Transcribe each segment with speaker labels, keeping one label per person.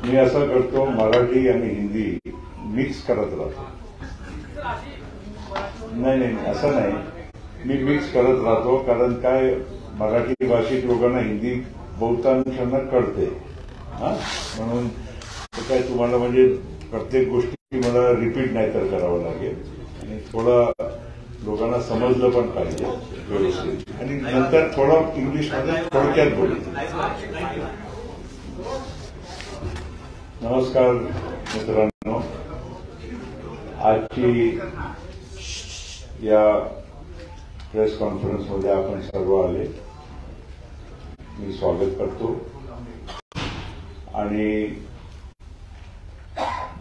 Speaker 1: मी असं करतो, मराठी आणि हिंदी मिक्स करत राहतो. नाही असं नाही, मी मिक्स करत राहतो. कारण काय, मराठी भाषिक लोकांना हिंदी बहुतांशांना कळते, म्हणून काय तुम्हाला म्हणजे प्रत्येक गोष्टी मला रिपीट नाही तर करावं लागेल आणि थोडं लोकांना समजलं पण पाहिजे व्यवस्थित, आणि नंतर थोडं इंग्लिशमध्ये थोडक्यात बोलू. नमस्कार मित्रांनो, आजची या प्रेस कॉन्फरन्समध्ये आपण सर्व आले, मी स्वागत करतो. आणि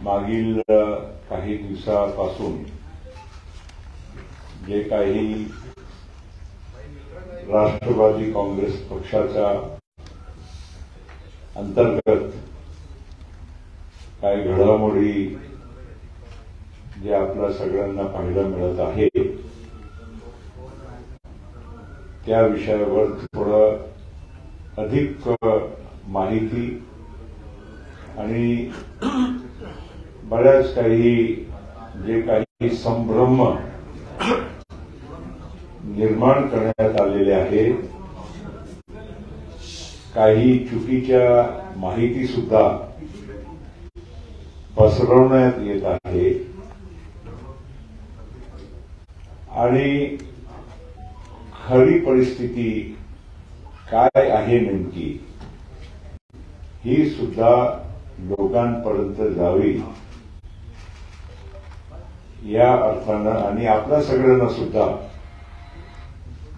Speaker 1: मागील काही दिवसापासून जे काही राष्ट्रवादी काँग्रेस पक्षाच्या अंतर्गत काही घडामोडी जे आपल्या सगळ्यांना पाहायला मिळत आहे, त्या विषयावर थोडं अधिक माहिती आणि बऱ्याच काही जे काही संभ्रम निर्माण करण्यात आलेले आहे, काही चुकीच्या माहिती सुद्धा पसरवण्यात येत आहे, आणि खरी परिस्थिती काय आहे नेमकी ही सुद्धा लोकांपर्यंत जावी या अर्थानं, आणि आपल्या सगळ्यांना सुद्धा,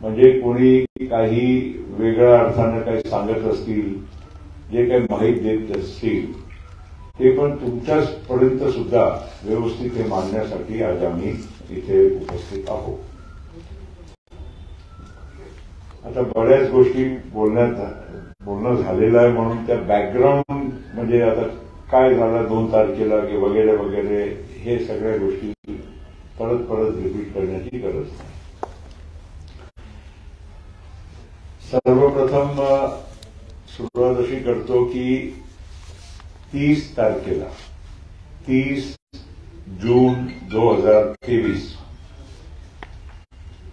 Speaker 1: म्हणजे कोणी काही वेगळ्या अर्थानं काही सांगत असतील, जे काही माहिती देत असतील, ते पण तुमच्यापर्यंत सुद्धा व्यवस्थित हे मांडण्यासाठी आज आम्ही इथे उपस्थित आहोत. आता बऱ्याच गोष्टी बोलणं झालेलं आहे, म्हणून त्या बॅकग्राऊंड म्हणजे आता काय झालं 2 तारखेला की वगैरे वगैरे हे सगळ्या गोष्टी परत परत रिपीट करण्याची गरज नाही. सर्वप्रथम सुरुवात अशी करतो की 30 तारखेला 30 जून 2023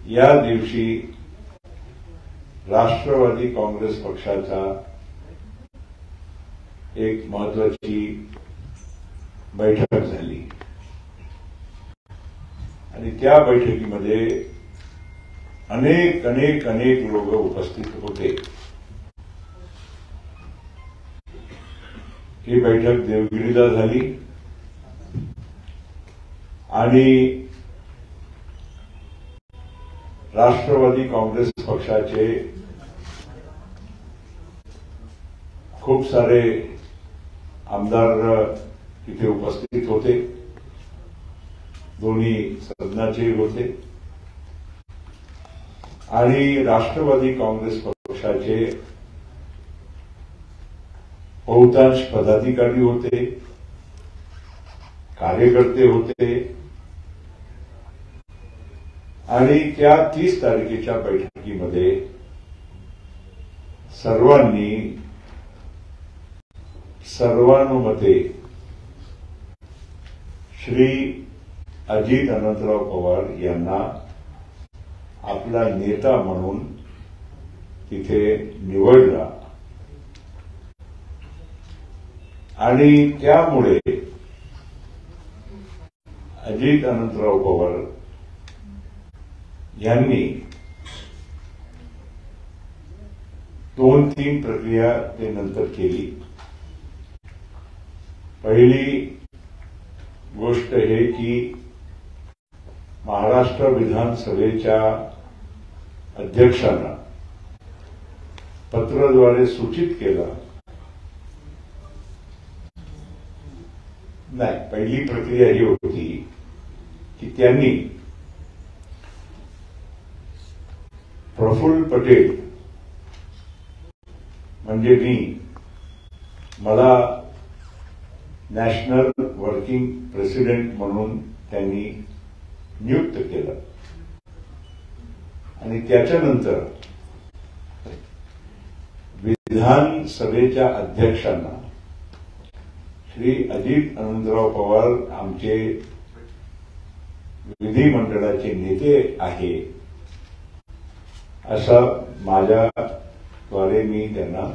Speaker 1: या दिवशी राष्ट्रवादी काँग्रेस पक्षाचा एक महत्वाची बैठक झाली, आणि त्या बैठकीमध्ये अनेक अनेक अनेक लोक उपस्थित होते. ही बैठक देवगिरीला झाली, आणि राष्ट्रवादी काँग्रेस पक्षाचे खूप सारे आमदार तिथे उपस्थित होते, दोन्ही सदनाचे होते, आणि राष्ट्रवादी काँग्रेस पक्षाचे बहुतांश पदाधिकारी होते, कार्यकर्ते होते, आणि त्या 30 तारखेच्या बैठकीमध्ये सर्वांनी सर्वानुमते श्री अजित अनंतराव पवार यांना आपला नेता म्हणून तिथे निवडला, आणि त्यामुळे अजित अनंतराव पवार यांनी 2-3 प्रक्रिया ते नंतर केली. पहिली गोष्ट हे की महाराष्ट्र विधानसभेच्या अध्यक्षांना पत्राद्वारे सूचित केलं. नाही, पहिली प्रक्रिया ही होती की त्यांनी प्रफुल्ल पटेल म्हणजे मला नॅशनल वर्किंग प्रेसिडेंट म्हणून त्यांनी नियुक्त केलं, आणि त्याच्यानंतर विधानसभेच्या अध्यक्षांना श्री अजित आनंदराव पवार आमचे विधिमंडळाचे नेते आहे असं माझ्याद्वारे मी त्यांना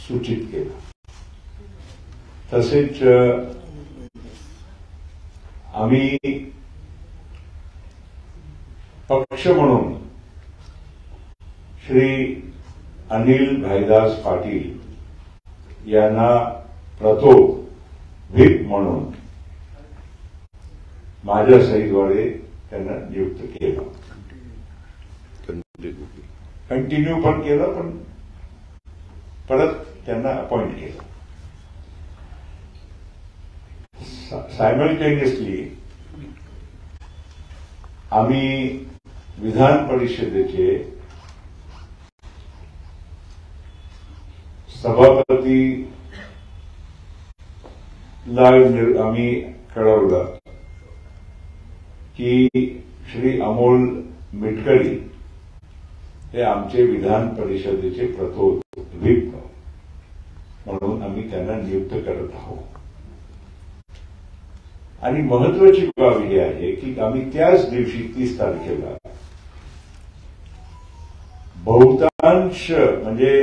Speaker 1: सूचित केलं. तसेच आम्ही पक्ष म्हणून श्री अनिल भाईदास पाटील यांना प्रतोद व्हीप म्हणून माझ्या सहीद्वारे त्यांना नियुक्त केलं. कंटिन्यू पण केलं, पण परत त्यांना अपॉइंट केलं. सायमल्टेनियसली आम्ही विधान परिषदेचे सभापतीला आम्ही कळवलं की श्री अमोल मिटकरी हे आमचे विधान परिषदेचे प्रतोद व्हीप म्हणून आम्ही त्यांना नियुक्त करत आहोत. आणि महत्वाची बाब ही आहे की आम्ही त्याच दिवशी 30 तारखेला बहुतांश म्हणजे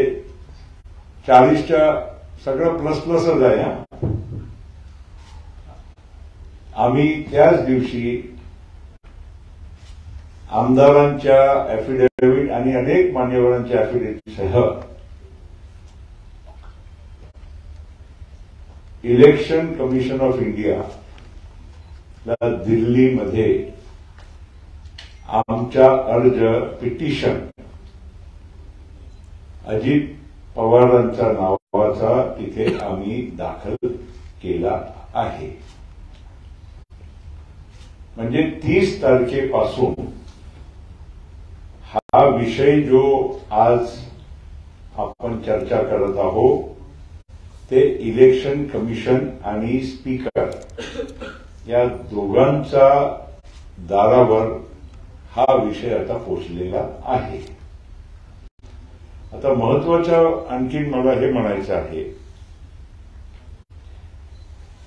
Speaker 1: 40च्या सगळं प्लसच आहे. आम्ही त्याच दिवशी आमदारांच्या ऍफिडेव्हिट आणि अनेक मान्यवरांच्या ऍफिडेव्हिटसह इलेक्शन कमिशन ऑफ इंडिया दिल्लीमध्ये आमचा अर्ज पिटिशन अजित पवारांच्या नावाचा तिथे आम्ही दाखल केला आहे. म्हणजे 30 तारखेपासून हा विषय जो आज आपण चर्चा करत आहोत ते इलेक्शन कमिशन आणि स्पीकर या दोघांचा दारावर हा विषय आता पोचलेला आहे. आता महत्वाचं आणखीन मला हे म्हणायचं आहे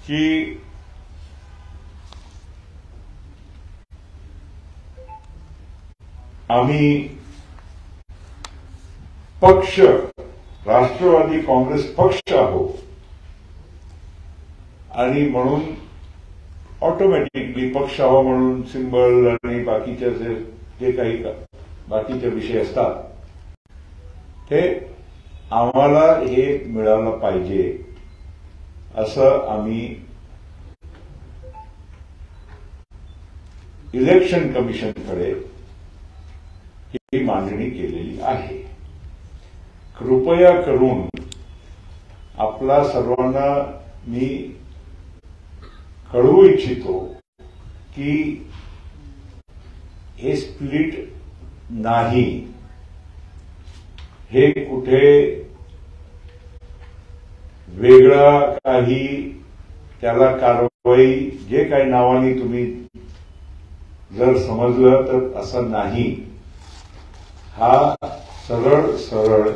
Speaker 1: की आम्ही पक्ष राष्ट्रवादी काँग्रेस पक्ष आहोत आणि म्हणून ऑटोमॅटिकली पक्ष हवा म्हणून सिंबल आणि बाकीचे जे काही बाकीचे विषय असतात ते आम्हाला हे मिळालं पाहिजे असं आम्ही इलेक्शन कमिशनकडे ही मागणी केलेली आहे. कृपया करून आपला सर्वांना मी कळवू इच्छितो की हे स्प्लिट नाही, हे कुठे वेगळा काही त्याला कारवाई जे काही नावाने तुम्ही जर समजलं तर असं नाही. हा सरळ सरळ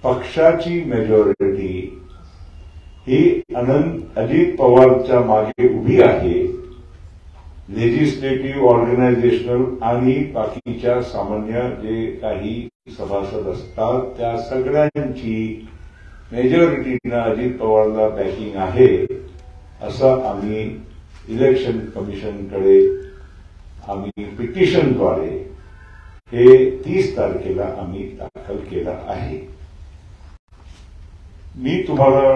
Speaker 1: पक्षाची मेजॉरिटी ही अजित पवारच्या मागे उभी आहे. लेजिस्लेटिव्ह, ऑर्गनायझेशनल आणि बाकीच्या सामान्य जे काही सभासद असतात त्या सगळ्यांची मेजॉरिटीनं अजित पवारला बॅकिंग आहे असं आम्ही इलेक्शन कमिशनकडे आम्ही पिटिशनद्वारे हे 30 तारखेला आम्ही दाखल केलं आहे. मी तुम्हाला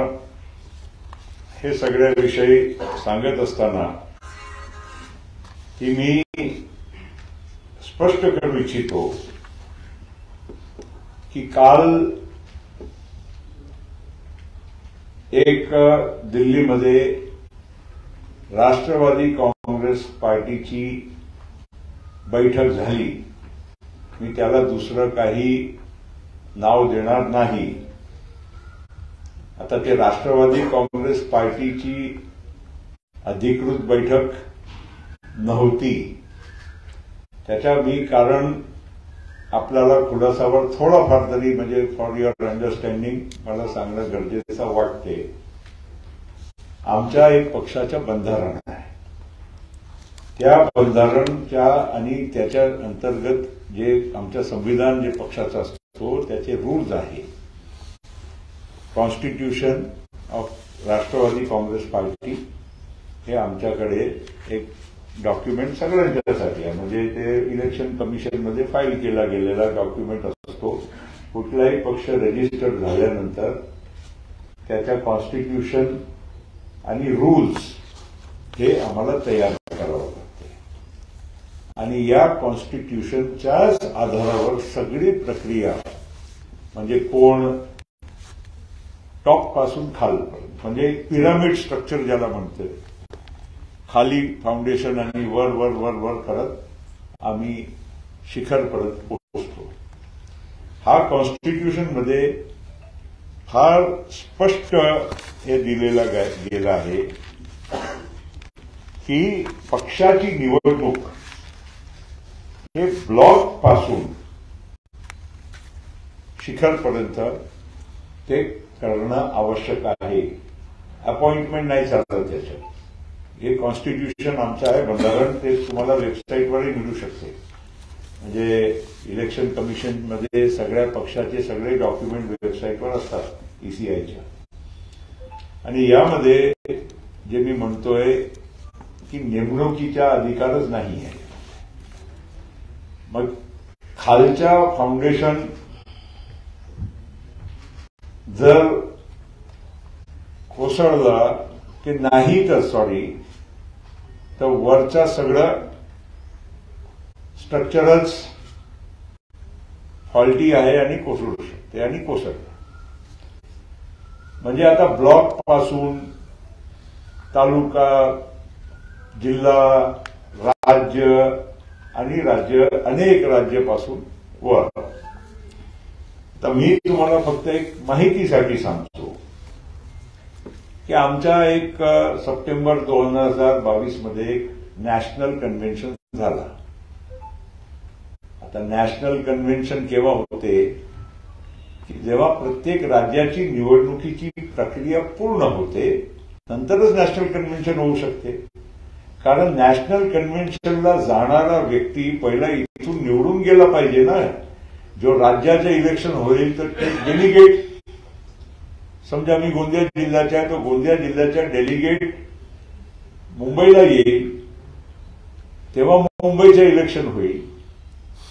Speaker 1: हे सगळ्या विषयी सांगत असताना की मी स्पष्ट करू इच्छितो की काल एक दिल्लीमध्ये राष्ट्रवादी काँग्रेस पार्टीची बैठक झाली. मी त्याला दुसरं काही नाव देणार नाही. आता ते राष्ट्रवादी काँग्रेस पार्टीची अधिकृत बैठक नव्हती. त्याच्या मी कारण आपल्याला खुलासावर थोडाफार तरी म्हणजे फॉर युअर अंडरस्टँडिंग मला सांगणं गरजेचं वाटते. आमच्या एक पक्षाच्या बंधारण आहे. त्या बंधारणच्या आणि त्याच्या अंतर्गत जे आमच्या संविधान जे पक्षाचं असतो त्याचे रूल्स आहे. कॉन्स्टिट्यूशन ऑफ राष्ट्रवादी काँग्रेस पार्टी हे आमच्याकडे एक डॉक्युमेंट सगळ्यांच्यासाठी आहे. म्हणजे ते इलेक्शन कमिशनमध्ये फाईल केला गेलेला डॉक्युमेंट असतो. कुठलाही पक्ष रजिस्टर्ड झाल्यानंतर त्याच्या कॉन्स्टिट्यूशन आणि रूल्स हे आम्हाला तयार करावं लागते आणि या कॉन्स्टिट्यूशनच्याच आधारावर सगळी प्रक्रिया म्हणजे कोण टॉप पासून खालपर्यंत म्हणजे पिरामिड स्ट्रक्चर ज्याला म्हणते, खाली फाउंडेशन आणि वर वर वर वर करत आम्ही शिखरपर्यंत पोहोचतो. हा कॉन्स्टिट्यूशनमध्ये फार स्पष्ट हे दिलेला गेला आहे की पक्षाची निवडणूक हे ब्लॉक पासून शिखरपर्यंत ते करणं आवश्यक आहे. अपॉइंटमेंट नाही चालत त्याच्यात. हे कॉन्स्टिट्यूशन आमचं आहे बंधारण, ते तुम्हाला वेबसाईटवरही मिळू शकते. म्हणजे इलेक्शन कमिशनमध्ये सगळ्या पक्षाचे सगळे डॉक्युमेंट वेबसाईटवर असतात ईसीआयच्या. आणि यामध्ये जे मी म्हणतोय की नेमणुकीचा अधिकारच नाही आहे. मग खालच्या फाउंडेशन जर कोसळला की नाही तर वरचा सगळं स्ट्रक्चरच फॉल्टी आहे आणि कोसळू शकते आणि कोसळतं. म्हणजे आता ब्लॉक पासून तालुका, जिल्हा, राज्य आणि अनेक राज्यापासून वर. तर मी तुम्हाला फक्त एक माहितीसाठी सांगतो की आमच्या एक सप्टेंबर 2022 मध्ये एक नॅशनल कन्व्हेन्शन झाला. आता नॅशनल कन्व्हेन्शन केव्हा होते की जेव्हा प्रत्येक राज्याची निवडणुकीची प्रक्रिया पूर्ण होते नंतरच नॅशनल कन्व्हेन्शन होऊ शकते. कारण नॅशनल कन्व्हेन्शनला जाणारा व्यक्ती पहिला इथून निवडून गेला पाहिजे ना. जो राज्याचं इलेक्शन होईल तर ते डेलिगेट, समजा मी गोंदिया जिल्ह्याच्या तो गोंदिया जिल्ह्याच्या डेलिगेट मुंबईला येईल तेव्हा मुंबईचं इलेक्शन होईल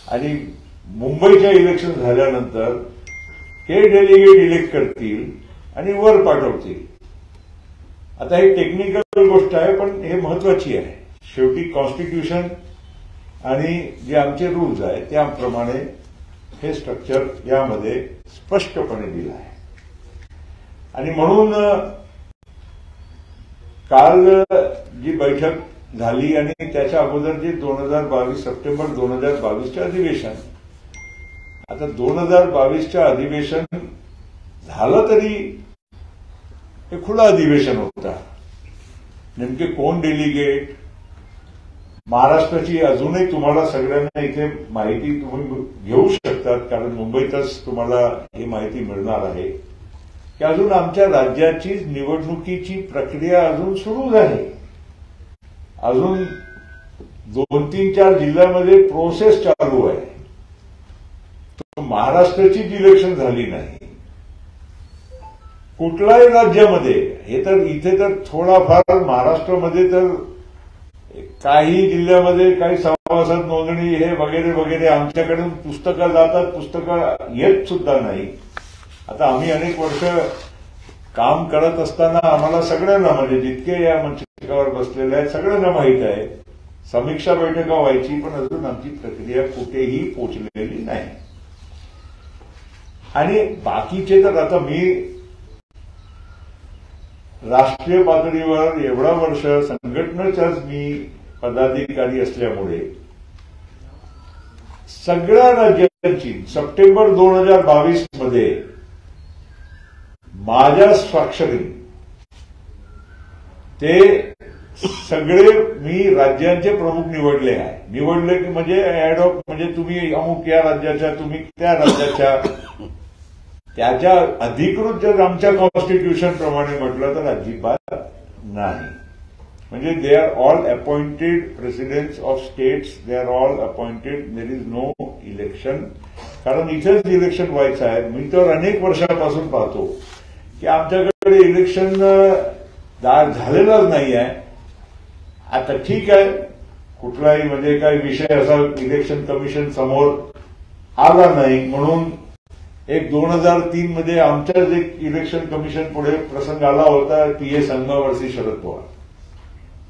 Speaker 1: आणि मुंबईच्या इलेक्शन झाल्यानंतर हे डेलिगेट इलेक्ट करतील आणि वर पाठवतील. आता ही टेक्निकल गोष्ट आहे पण हे महत्वाची आहे. शेवटी कॉन्स्टिट्यूशन आणि जे आमचे रूल्स आहेत त्याप्रमाणे हे स्ट्रक्चर यामध्ये स्पष्टपणे दिलं आहे. आणि म्हणून काल जी बैठक झाली आणि त्याच्या अगोदर जे 2022 सप्टेंबर 2022चे अधिवेशन, आता 2022च्या अधिवेशन झालं तरी हे खुलं अधिवेशन होता. नेमके कोण डेलिगेट, महाराष्ट्राची अजूनही तुम्हाला सगळ्यांना इथे माहिती तुम्ही घेऊ शकतात कारण मुंबईतच तुम्हाला ही माहिती मिळणार आहे की अजून आमच्या राज्याची निवडणुकीची प्रक्रिया अजून सुरू झाली. अजून 2-3-4 जिल्ह्यामध्ये प्रोसेस चालू आहे. महाराष्ट्राचीच इलेक्शन झाली नाही कुठल्याही राज्यामध्ये. हे तर इथे तर थोडाफार महाराष्ट्रामध्ये तर काही जिल्ह्यामध्ये काही सभासद नोंदणी हे वगैरे वगैरे आमच्याकडून पुस्तकं जातात, पुस्तकं येत सुद्धा नाही. आता आम्ही अनेक वर्ष काम करत असताना आम्हाला सगळ्यांना म्हणजे जितके या मंचावर बसलेले आहेत सगळ्यांना माहीत आहे समीक्षा बैठका व्हायची पण अजून आमची प्रक्रिया कुठेही पोचलेली नाही. आणि बाकीचे तर आता मी राष्ट्रीय पातळीवर एवढा वर्ष संघटनेचाच मी पदाधिकारी असल्यामुळे सगळ्या राज्यांची सप्टेंबर 2022 मध्ये माझ्या स्वाक्षरी ते सगळे मी राज्यांचे प्रमुख निवडले आहे. निवडले म्हणजे ऍडॉक म्हणजे तुम्ही अमुक या राज्याच्या तुम्ही त्या राज्याच्या त्याच्या अधिकृत जर आमच्या कॉन्स्टिट्यूशन प्रमाणे म्हटलं तर अजिबात नाही. म्हणजे they are all appointed presidents of states, they are all appointed, there is no election. कारण इथेच इलेक्शन व्हायचं आहे. मी तर अनेक वर्षापासून पाहतो की आमच्याकडे इलेक्शन झालेलंच नाही आहे. आता ठीक आहे, कुठलाही म्हणजे काही विषय असा इलेक्शन कमिशन समोर आला नाही म्हणून एक 2003 मध्ये आमच्याच एक इलेक्शन कमिशन पुढे प्रसंग आला होता, पीए संगमा वर्सेस शरद पवार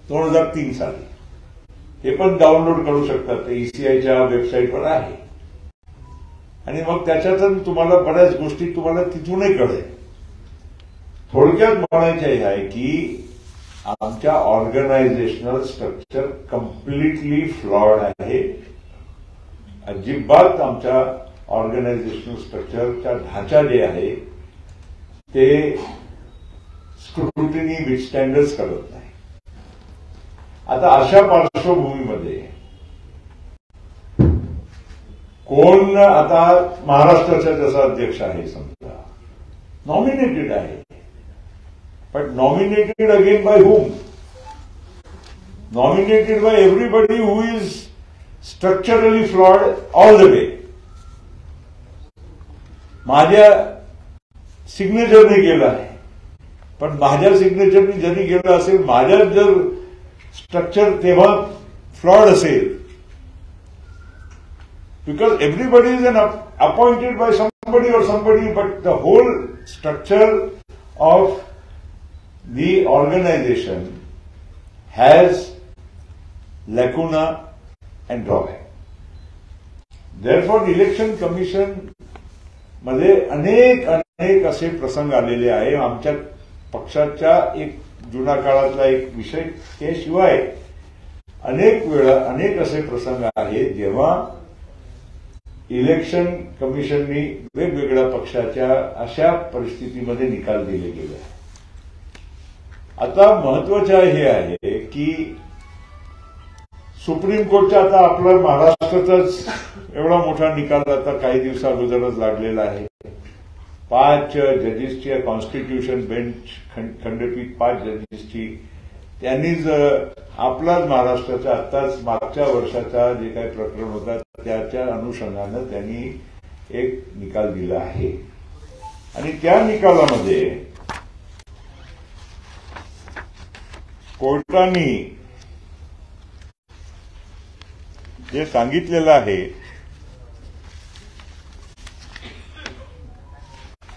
Speaker 1: 2003 साली. हे पण डाउनलोड करू शकतात, ते ईसीआयच्या वेबसाईटवर आहे. आणि मग त्याच्यातून तुम्हाला बऱ्याच गोष्टी तुम्हाला तिथूनही कळेल. थोडक्यात म्हणायचे हे आहे की आमच्या ऑर्गनायझेशनल स्ट्रक्चर कम्प्लिटली फ्लॉड आहे. अजिबात आमच्या ऑर्गनायझेशनल स्ट्रक्चरचा ढाचा जे आहे ते स्क्रुटिनी विथस्टँडच करत नाही. आता अशा पार्श्वभूमीमध्ये कोण आता महाराष्ट्राचा जसा अध्यक्ष आहे समजा, नॉमिनेटेड आहे, but nominated again by whom? Nominated by everybody who is structurally flawed all the way. माझ्या सिग्नेचरने केलं आहे, पण माझ्या सिग्नेचरने जरी केलं असेल, माझ्या जर स्ट्रक्चर तेव्हा फ्लॉड असेल, because everybody is an appointed by somebody और somebody, but the whole structure of the organization has lacuna and drawback. Therefore, election commission मध्ये अनेक असे प्रसंग आलेले आहे. आमच्या पक्षाच्या एक जुना काळातला एक विषय, त्याशिवाय अनेक वेळा अनेक असे प्रसंग आहेत जेव्हा इलेक्शन कमिशननी वेगवेगळ्या पक्षाच्या अशा परिस्थितीमध्ये निकाल दिले गेले. आता महत्वाचे हे आहे की सुप्रीम कोर्टचा आता आपला महाराष्ट्राचाच एवढा मोठा निकाल आता काही दिवसा अगोदरच लागलेला आहे. 5 जजेसची कॉन्स्टिट्यूशन बेंच खंडपीठ 5 जजेसची त्यांनीच आपलाच महाराष्ट्राचा आत्ताच मागच्या वर्षाचा जे काही प्रकरण होता त्याच्या अनुषंगानं त्यांनी एक निकाल दिला आहे. आणि त्या निकालामध्ये कोर्टाने जे सांगितलेलं आहे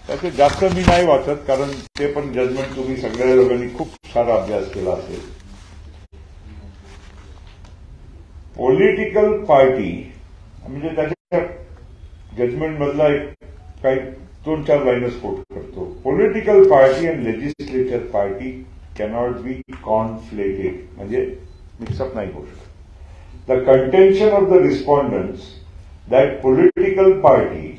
Speaker 1: त्याचे जास्त मी नाही वाचत, कारण ते पण जजमेंट तुम्ही सगळ्या लोकांनी खूप सारा अभ्यास केला असेल. पॉलिटिकल पार्टी म्हणजे त्याच्या जजमेंट मधला एक काही 2-4 लाईनच कोट करतो. Political party and legislature party cannot be conflated, म्हणजे मिक्सअप नाही होऊ शकत. The contention of the respondents that political party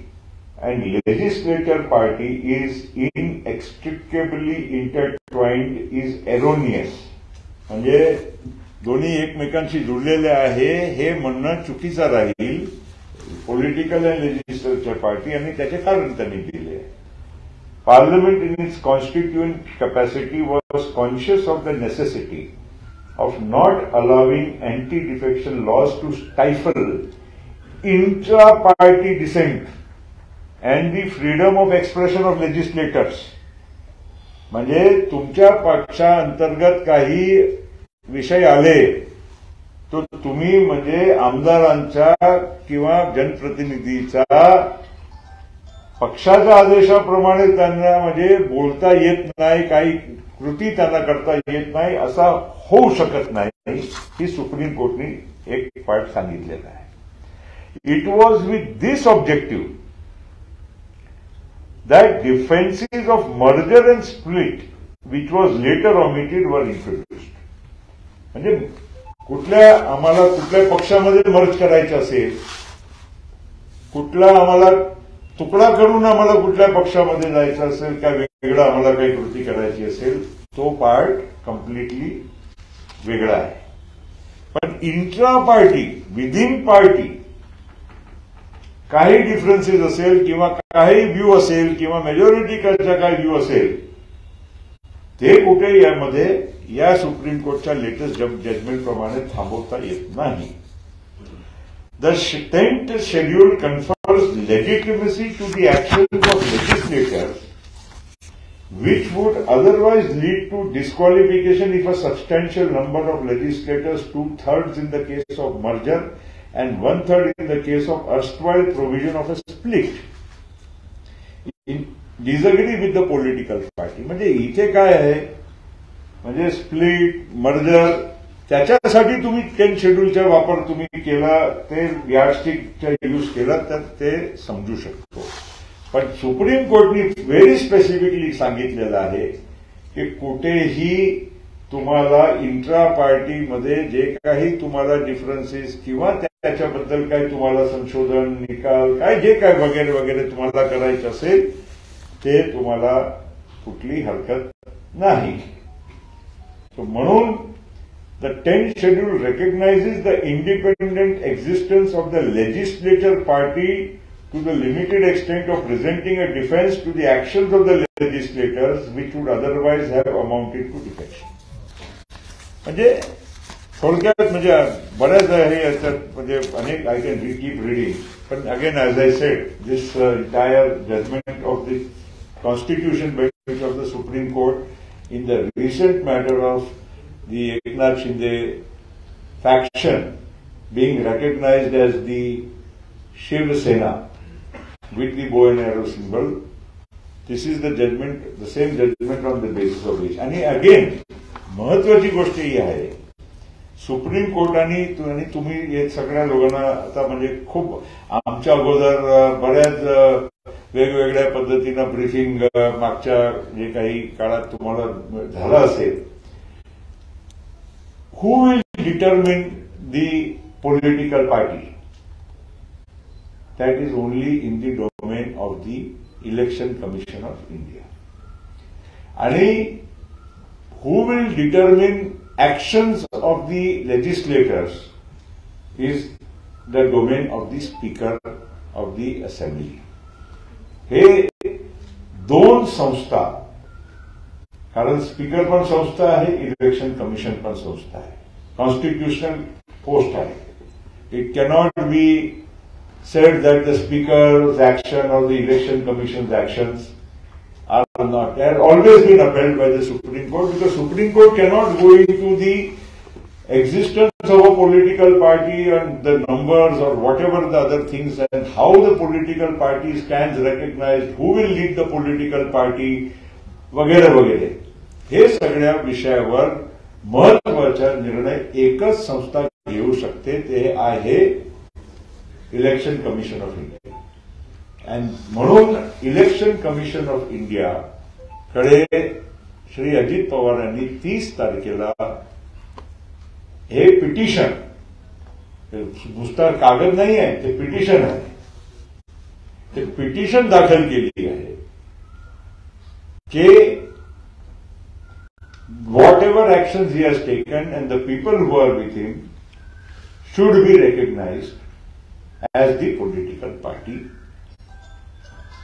Speaker 1: and legislature party is inextricably intertwined is erroneous. म्हणजे दोन्ही एकमेकांशी जुळलेले आहे हे म्हणणं चुकीचं राहील. पॉलिटिकल अँड लेजिस्लेचर पार्टी आणि त्याचे कारण त्यांनी दिले. Parliament in its constituent capacity was conscious of the necessity of not allowing anti-defection laws to stifle intra-party dissent and the freedom of expression of legislators. म्हणजे तुमच्या पक्षांतर्गत काही विषय आले तो तुम्ही म्हणजे आमदारांचा किंवा जनप्रतिनिधीचा पक्षाच्या आदेशाप्रमाणे त्यांना म्हणजे बोलता येत नाही, काही कृती त्यांना करता येत नाही, असा होऊ शकत नाही. ही सुप्रीम कोर्टने एक पार्ट सांगितलेला आहे. It was with this objective that defences of merger and split which was later omitted वर इंट्रोड्युस्ड. म्हणजे आम्हाला कुठल्या पक्षामध्ये मर्ज करायचं असेल, कुठला आम्हाला तुकडा करून आम्हाला कुठल्या पक्षामध्ये जायचं असेल, काय वेगळा आम्हाला काही कृती करायची असेल, तो पार्ट कम्प्लिटली वेगळा आहे. पण इंट्रा पार्टी, विदिन पार्टी काही डिफरन्सेस असेल किंवा काही व्ह्यू असेल किंवा मेजॉरिटीचा काही व्ह्यू असेल, ते कुठे यामध्ये या सुप्रीम कोर्टच्या लेटेस्ट जजमेंटप्रमाणे थांबवता येत नाही. The 10th schedule confers legitimacy to the actions of legislators which would otherwise lead to disqualification if a substantial number of legislators, 2/3 in the case of merger and 1/3 in the case of erstwhile provision of a split, disagree with the political party. म्हणजे इथे काय आहे, म्हणजे split, merger, त्याच्यासाठी तुम्ही 10 शेड्यूलचा वापर तुम्ही केला, ते यार्डस्टिकचा यूज केला तर ते समजू शकतो. पण सुप्रीम कोर्टने व्हेरी स्पेसिफिकली सांगितलेलं आहे की कुठेही तुम्हाला इंट्रा पार्टीमध्ये जे काही तुम्हाला डिफरन्सेस किंवा त्याच्याबद्दल काय तुम्हाला संशोधन, निकाल, काय जे काय वगैरे वगैरे तुम्हाला करायचं असेल ते तुम्हाला कुठली हरकत नाही. म्हणून the 10th schedule recognizes the independent existence of the legislature party to the limited extent of presenting a defense to the actions of the legislators which would otherwise have amounted to defection. म्हणजे थोडक्यात म्हणजे बऱ्याच हे याच्यात म्हणजे अनेक I can keep reading, पण again as I said this entire judgement of the constitution bench of the Supreme Court in the recent matter of the Eknath Shinde faction being recognized as the Shiv Sena with the bow and arrow symbol. This is the judgment, the same judgment on the basis of which. आणि again, महत्वाची गोष्ट ही आहे, supreme कोर्टाने आणि तुम्ही हे सगळ्या लोकांना आता म्हणजे खूप आमच्या अगोदर बऱ्याच वेगवेगळ्या पद्धतीनं ब्रीफिंग मागच्या जे काही काळात तुम्हाला झालं असेल. Who will determine the political party? That is only in the domain of the Election Commission of India. And who will determine actions of the legislators is the domain of the Speaker of the Assembly. हे दोन संस्था, कारण speaker पण संस्था आहे, election commission पण संस्था आहे, कॉन्स्टिट्यूशनल पोस्ट आहे. It cannot be said that the speaker's action और the election commission's actions are not, they are always been upheld by the Supreme Court, because Supreme Court cannot go into the existence of a political party and the numbers or whatever the other things and how the political party stands recognized, who will lead the political party, वगैरे वगैरे. हे सगळ्या विषयावर महत्वाचा निर्णय एकच संस्था घेऊ शकते, ते आहे इलेक्शन कमिशन ऑफ इंडिया. आणि म्हणून इलेक्शन कमिशन ऑफ इंडिया कडे श्री अजित पवार यांनी 30 तारखेला हे पिटिशन, नुसता कागद नाही आहे, ते पिटिशन आहे, ते पिटिशन दाखल केली आहे की whatever actions he has taken and the people who are with him should be recognized as the political party,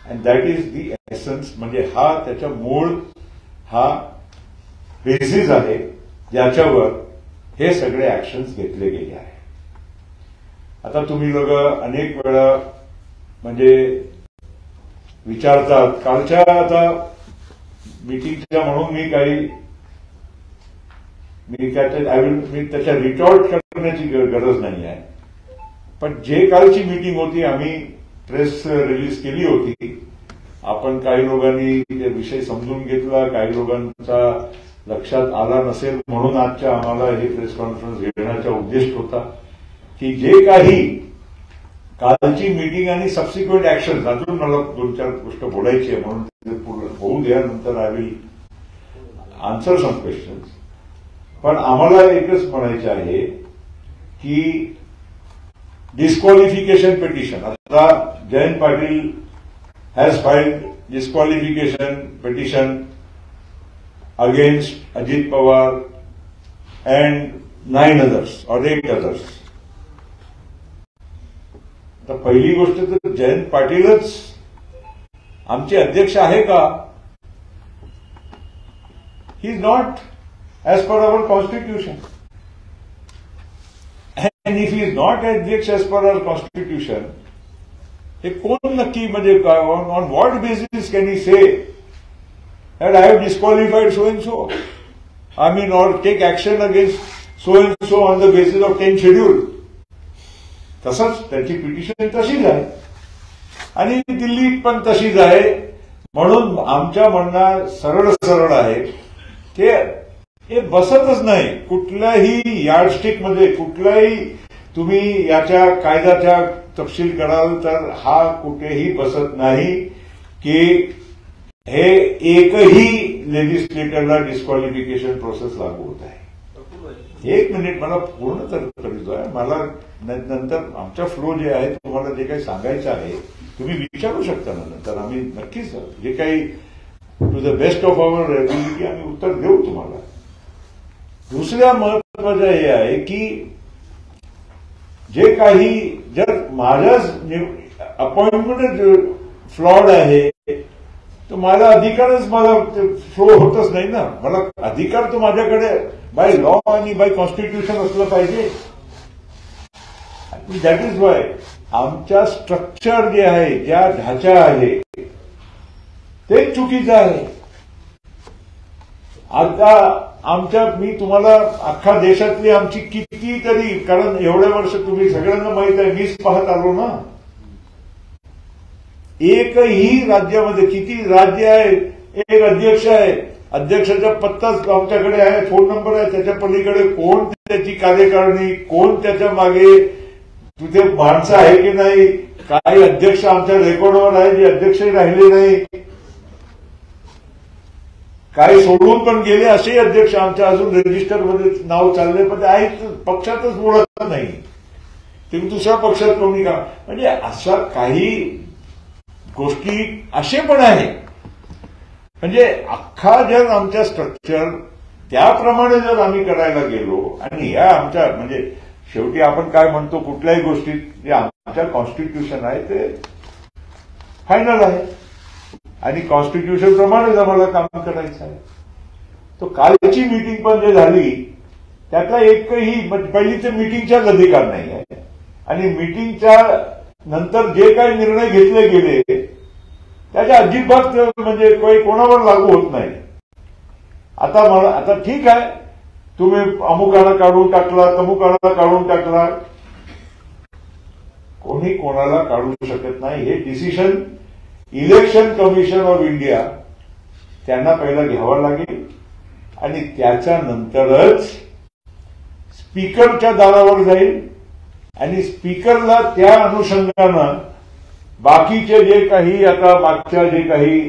Speaker 1: and that is the essence. म्हणजे हा त्याचा मूळ हा बेसिस आहे ज्याच्यावर हे सगळे ऍक्शन्स घेतले गेले आहे. आता तुम्ही लोक अनेक वेळा म्हणजे विचारतात, कालच्या आता मीटिंगच्या म्हणून मी त्याच्या रिटॉर्ट करण्याची गरज नाही आहे, पण जे कालची मीटिंग होती, आम्ही प्रेस रिलीज केली होती, आपण काही लोकांनी विषय समजून घेतला, काही लोकांचा लक्षात आला नसेल, म्हणून आजच्या आम्हाला हे प्रेस कॉन्फरन्स घेण्याचा उद्देश होता की जे काही कालची मीटिंग आणि सबसिक्वेंट ऍक्शन, अजून मला 2-4 गोष्ट बोलायची आहे, म्हणून होऊ द्या, नंतर I will answer some questions. पण आम्हाला एकच म्हणायचं आहे की डिस्क्वालिफिकेशन पिटिशन, आता Jayant Patil has filed disqualification petition against Ajit Pawar and 9 others or 8 others. तर पहिली गोष्ट तर जयंत पाटीलच आमचे अध्यक्ष आहे का? He is not. as per our constitution. And if he is not Adhyaksh as per our constitution, हे कोण नक्की म्हणजे on what basis can he say that I have disqualified so and so? I mean, or take action against so and so on the basis of 10th schedule. तसंच त्याची petition तशीच आहे आणि दिल्लीत पण तशीच आहे. म्हणून आमच्या म्हणणं सरळ सरळ आहे की हे बसतच नाही. कुठल्याही यार्डस्टिक मध्ये कुठल्याही तुम्ही याच्या कायद्याच्या तपशील कराल तर हा कुठेही बसत नाही की हे एकही लेजिस्लेटरला डिस्क्वालिफिकेशन प्रोसेस लागू होत आहे. एक मिनिट मला पूर्ण तर करू द्या. मला नंतर आमचा फ्लो जे आहे तुम्हाला जे काही सांगायचं आहे तुम्ही विचारू शकता ना नंतर. आम्ही नक्कीच जे काही to the best of our ability आम्ही उत्तर देऊ तुम्हाला. दुसऱ्या महत्वाचं हे आहे की जे काही जर माझ्याच अपॉइंटमेंट फ्लॉड आहे तर माझा अधिकारच मला फ्लो होतच नाही ना. मला अधिकार तो माझ्याकडे बाय लॉ आणि बाय कॉन्स्टिट्यूशन असलं पाहिजे. दॅट इज वाय आमच्या स्ट्रक्चर जे आहे ज्या ढाचा आहे तेच चुकीचं आहे. आता आमच्या मी तुम्हाला अख्खा देशातली आमची कितीतरी, कारण एवढ्या वर्ष तुम्ही सगळ्यांना माहित आहे मीच पाहत आलो ना. एकही राज्यामध्ये किती राज्य आहे एक अध्यक्ष आहे. अध्यक्षाचा पत्ताच आमच्याकडे आहे, फोन नंबर आहे. त्याच्या पलीकडे कोण त्याची कार्यकारिणी, कोण त्याच्या मागे तिथे माणसं आहे की नाही. काही अध्यक्ष आमच्या रेकॉर्डवर आहे जे अध्यक्षही राहिले नाही. काही सोडून पण गेले असे अध्यक्ष आमच्या अजून रजिस्टरमध्ये नाव चालले पण आहेत पक्षातच ओळखत नाही. ते दुसऱ्या पक्षात कोणी का म्हणजे अशा काही गोष्टी असे पण आहे. म्हणजे अख्खा जर आमच्या स्ट्रक्चर त्याप्रमाणे जर आम्ही करायला गेलो आणि या आमच्या म्हणजे शेवटी आपण काय म्हणतो कुठल्याही गोष्टीत जे आमच्या कॉन्स्टिट्यूशन आहे ते फायनल आहे आणि कॉन्स्टिट्यूशन प्रमाणेच आम्हाला काम करायचं आहे. तो कालची मीटिंग पण जे झाली त्यातला एकही पहिली तर मीटिंगचाच अधिकार नाही आहे आणि मीटिंगच्या नंतर जे काही निर्णय घेतले गेले त्याच्या अजिबात म्हणजे काही कोणावर लागू होत नाही. आता ठीक आहे तुम्ही अमुकाला काढून टाकला तमुकाला काढून टाकला, कोणी कोणाला काढू शकत नाही. हे decision election commission of India त्यांना पहिला घ्यावं लागेल आणि त्याच्यानंतरच स्पीकरच्या दारावर जाईल आणि स्पीकरला त्या अनुषंगानं बाकीचे जे काही आता मागच्या जे काही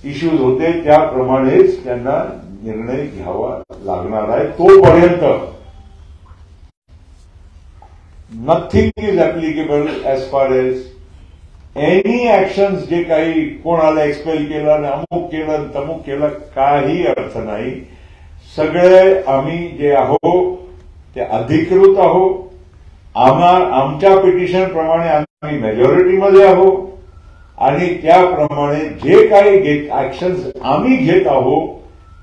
Speaker 1: इश्यूज होते त्याप्रमाणेच त्यांना निर्णय घ्यावा लागणार आहे. तोपर्यंत nothing is applicable as far as any actions जे काही कोणाला एक्सपेल केलं आणि अमुक केलं तमुक केलं काही अर्थ नाही. सगळे आम्ही जे आहोत ते अधिकृत आहोत. आमच्या पिटिशन प्रमाणे आम्ही मेजॉरिटीमध्ये आहोत आणि त्याप्रमाणे जे काही ऍक्शन्स आम्ही घेत आहोत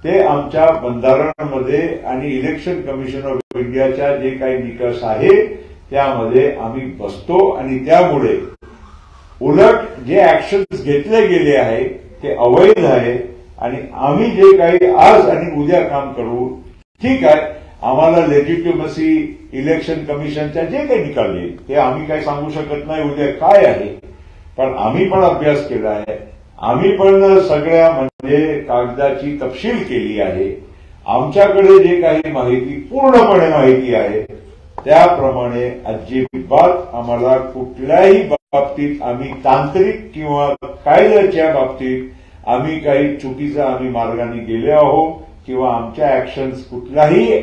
Speaker 1: ते आमच्या बंधारणामध्ये आणि इलेक्शन कमिशन ऑफ इंडियाच्या जे काही निकष आहे त्यामध्ये आम्ही बसतो आणि त्यामुळे उलट जे ऍक्शन्स घेतले गेले आहे ते अवैध आहे आणि आम्ही जे काही आज आणि उद्या काम करू ठीक आहे. आम्हाला लेजिटिमसी इलेक्शन कमिशनच्या जे काही निकाल येईल ते आम्ही काही सांगू शकत नाही उद्या काय आहे, पण आम्ही पण अभ्यास केला आहे. आम्ही पण सगळ्या म्हणजे कागदाची तपशील केली आहे. आमच्याकडे जे काही माहिती पूर्णपणे माहिती आहे त्याप्रमाणे अजिबात आम्हाला कुठल्याही बाबतीत आम्ही तांत्रिक किंवा कायद्याच्या बाबतीत आम्ही काही चुकीचा आम्ही मार्गाने गेले आहोत किंवा आमच्या ऍक्शन्स कुठलाही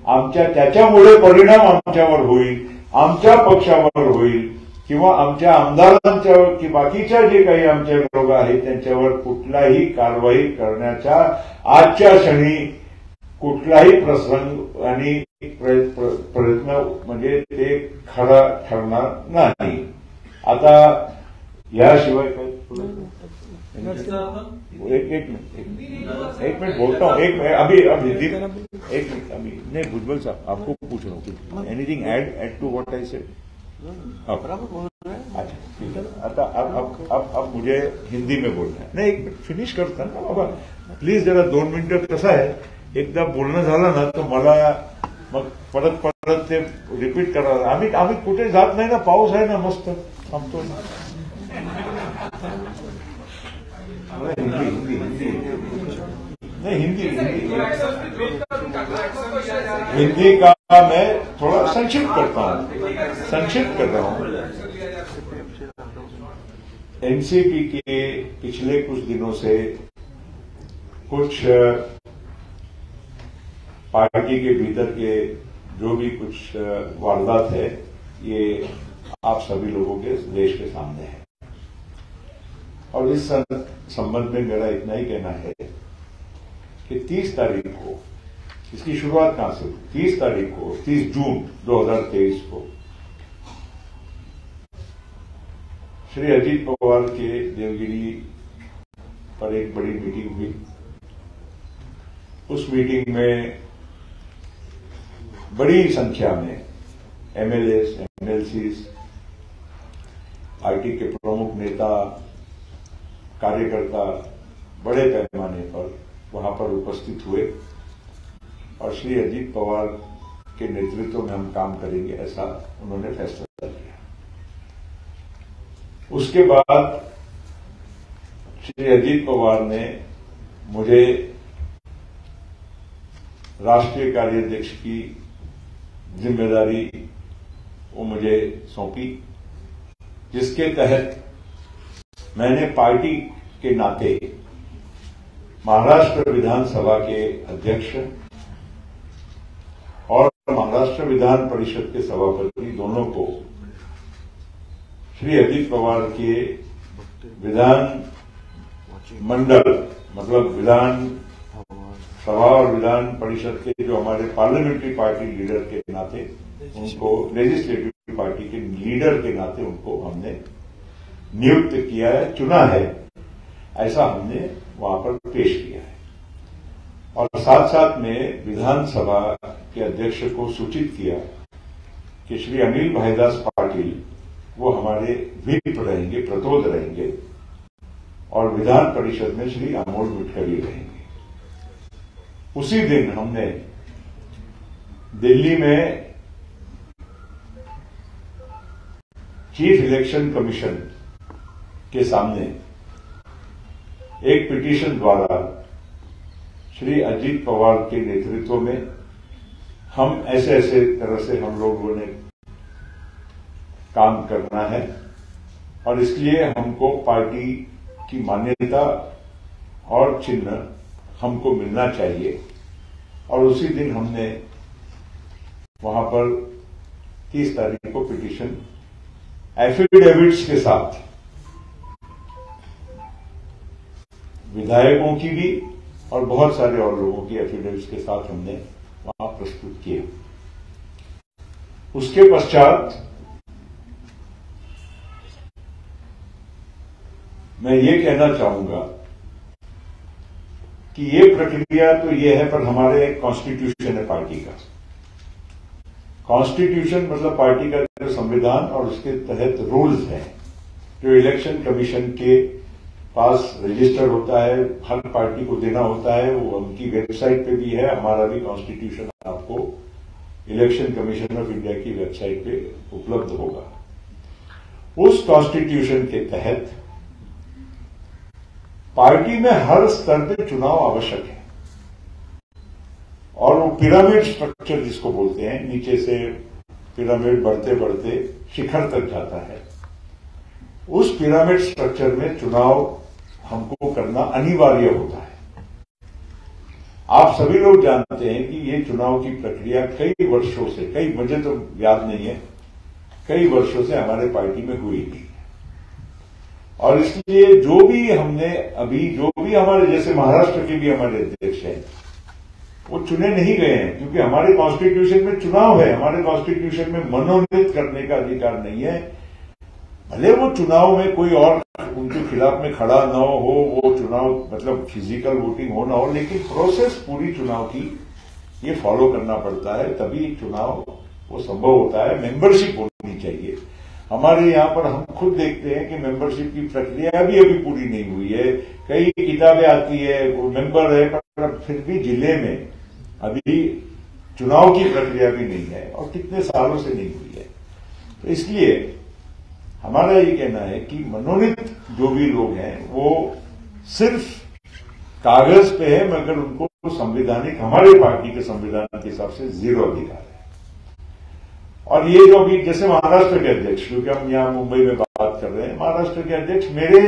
Speaker 1: आमच्या त्याच्यामुळे परिणाम आमच्यावर होईल, आमच्या पक्षावर होईल किंवा आमच्या आमदारांच्यावर की बाकीच्या जे काही आमचे लोक आहेत त्यांच्यावर कुठलाही कारवाई करण्याच्या आजच्या क्षणी कुठलाही प्रसंग आणि प्रयत्न म्हणजे ते खरा ठरणार नाही. आता याशिवाय काय एक मिनट बोलता हूँ, एक अभी हिंदी, एक मिनट अभी नहीं, भुजबल साहब आपको पूछ रहा हूँ, anything add to what I said? अच्छा ठीक है, अब मुझे हिंदी में बोलना है. नाही, एक मिनिट फिनिश करता ना बाबा प्लीज, जरा 2 मिनिटं. कसं आहे, एकदा बोलणं झालं ना तर मला मग परत ते रिपीट करावं. आम्ही कुठे जात नाही ना, पाऊस आहे ना मस्त, थांबतो ना. हिंदी नहीं, हिंदी का मैं थोड़ा संक्षिप्त करता हूँ, संक्षिप्त कर रहा हूँ. एनसीपी के पिछले कुछ दिनों से कुछ पार्टी के भीतर के जो भी कुछ वारदात है, ये आप सभी लोगों के देश के सामने है. और इस संबंध में मेरा इतना ही कहना है कि 30 तारीख को, इसकी शुरुआत कहां से हुई, 30 तारीख को, 30 जून 2023 को श्री अजीत पवार के देवगिरी पर एक बड़ी मीटिंग हुई. उस मीटिंग में बड़ी संख्या में एमएलए, एमएलसी, पार्टी के प्रमुख नेता, कार्यकर्ता बड़े पैमाने पर वहां पर उपस्थित हुए और श्री अजीत पवार के नेतृत्व में हम काम करेंगे, ऐसा उन्होंने फैसला किया. उसके बाद श्री अजीत पवार ने मुझे राष्ट्रीय कार्याध्यक्ष की जिम्मेदारी वो मुझे सौंपी, जिसके तहत मैंने पार्टी के नाते महाराष्ट्र विधानसभा के अध्यक्ष और महाराष्ट्र विधान परिषद के सभापति दोनों को श्री अजीत पवार के विधान मंडल, मतलब विधान सभा और विधान परिषद के जो हमारे पार्लियामेंट्री पार्टी लीडर के नाते उनको, लेजिस्लेटिव पार्टी के लीडर के नाते उनको हमने नियुक्त किया है, चुना है, ऐसा हमने वहां पर पेश किया है. और साथ साथ में विधानसभा के अध्यक्ष को सूचित किया कि श्री अनिल भाईदास पाटिल वो हमारे व्हिप रहेंगे, प्रतोद रहेंगे, और विधान परिषद में श्री अमोल मिटकरी रहेंगे. उसी दिन हमने दिल्ली में चीफ इलेक्शन कमीशन के सामने एक पिटीशन द्वारा श्री अजीत पवार के नेतृत्व में हम ऐसे तरह से हम लोगों ने काम करना है और इसलिए हमको पार्टी की मान्यता और चिन्ह हमको मिलना चाहिए. और उसी दिन हमने वहां पर 30 तारीख को पिटीशन एफिडेविट्स के साथ विधायकों की भी और बहुत सारे और लोगों की एफिडेविट्स के साथ हमने वहां प्रस्तुत किए. उसके पश्चात मैं ये कहना चाहूंगा कि ये प्रक्रिया तो ये है, पर हमारे कॉन्स्टिट्यूशन है पार्टी का. कॉन्स्टिट्यूशन मतलब पार्टी का जो संविधान और उसके तहत रूल्स हैं जो इलेक्शन कमीशन के पास रजिस्टर होता है, हर पार्टी को देना होता है. वो उनकी वेबसाइट पे भी है. हमारा भी कॉन्स्टिट्यूशन आपको इलेक्शन कमीशन ऑफ इंडिया की वेबसाइट पे उपलब्ध होगा. उस कॉन्स्टिट्यूशन के तहत पार्टी में हर स्तर पे चुनाव आवश्यक है और वो पिरामिड स्ट्रक्चर जिसको बोलते हैं, नीचे से पिरामिड बढ़ते बढ़ते शिखर तक जाता है. उस पिरामिड स्ट्रक्चर में चुनाव हमको करना अनिवार्य होता है. आप सभी लोग जानते हैं कि ये चुनाव की प्रक्रिया कई वर्षों से, मुझे तो याद नहीं है, कई वर्षों से हमारे पार्टी में हुई थी. और इसलिए जो भी हमारे जैसे महाराष्ट्र के भी हमारे अध्यक्ष हैं, वो चुने नहीं गए हैं क्योंकि हमारे कॉन्स्टिट्यूशन में चुनाव है. हमारे कॉन्स्टिट्यूशन में मनोनीत करने का अधिकार नहीं है. भले वो चुनाव में कोई और उनके खिलाफ में खड़ा न हो, वो चुनाव मतलब फिजिकल वोटिंग हो ना हो, लेकिन प्रोसेस पूरी चुनाव की ये फॉलो करना पड़ता है, तभी चुनाव वो संभव होता है। मेंबरशिप होनी चाहिए। हमारे यहाँ पर हम खुद देखते हैं कि मेंबरशिप की प्रक्रिया भी अभी पूरी नहीं हुई है। कई किताबें आती है, वो मेंबर है, पर फिर भी जिले में अभी चुनाव की प्रक्रिया भी नहीं है और कितने सालों से नहीं हुई है। तो इसलिए हमारा ये कहना है कि मनोनीत जो भी लोग हैं वो सिर्फ कागज पे है, मगर उनको संवैधानिक, हमारे पार्टी के संविधान के हिसाब से 0 अधिकार है। और ये जो भी जैसे महाराष्ट्र के अध्यक्ष, क्योंकि हम यहाँ मुंबई में बात कर रहे हैं, महाराष्ट्र के अध्यक्ष मेरे